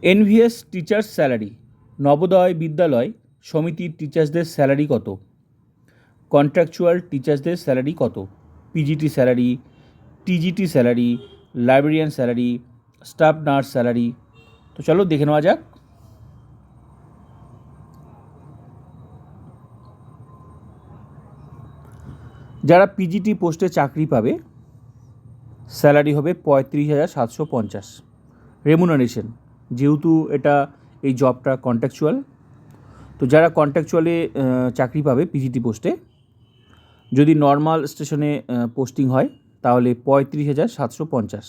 NVS teachers salary, Navodaya বিদ্যালয় সমিতির টিচার্সদের salary কত? কন্ট্রাকচুয়াল টিচার্সদের স্যালারি কত? PGT salary, TGT salary, librarian salary, staff nurse salary. তো চলো দেখে নেওয়া যাক। যারা পিজিটি পোস্টে চাকরি পাবে স্যালারি হবে 35,750। রেমুনারেশন, যেহেতু এই জবটা কন্ট্রাকচুয়াল, তো যারা কন্ট্রাকচুয়ালে চাকরি পাবে পিজিটি পোস্টে, যদি নর্মাল স্টেশনে পোস্টিং হয় তাহলে 35,750।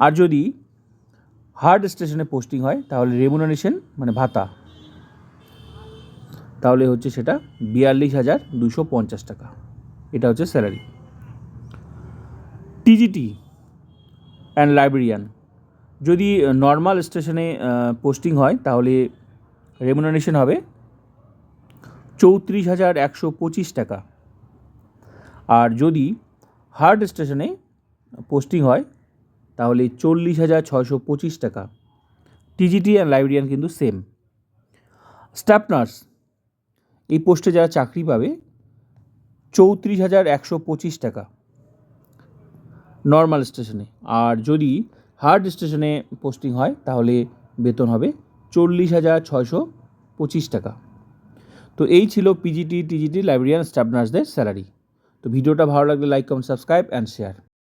আর যদি হার্ড স্টেশনে পোস্টিং হয় তাহলে রেমুনারেশন মানে ভাতা, তাহলে হচ্ছে সেটা 42,250 টাকা। এটা হচ্ছে স্যালারি। টিজিটি অ্যান্ড লাইব্রেরিয়ান, যদি নর্মাল স্টেশনে পোস্টিং হয় তাহলে রেমুনারেশন হবে 34,125 টাকা। আর যদি হার্ড স্টেশনে পোস্টিং হয় তাহলে 40,625 টাকা। টিজিটি অ্যান্ড লাইব্রেরিয়ান কিন্তু সেম। স্টাফ নার্স, এই পোস্টে যারা চাকরি পাবে 34,125 টাকা নর্মাল স্টেশনে। আর যদি হার্ড স্টেশনে পোস্টিং হয় তাহলে বেতন হবে 40,625 টাকা। তো এই ছিল পিজিটি, টিজিটি, লাইব্রেরিয়ান, স্টাফ নার্সদের স্যালারি। তো ভিডিওটা ভালো লাগলে like, comment, subscribe and share.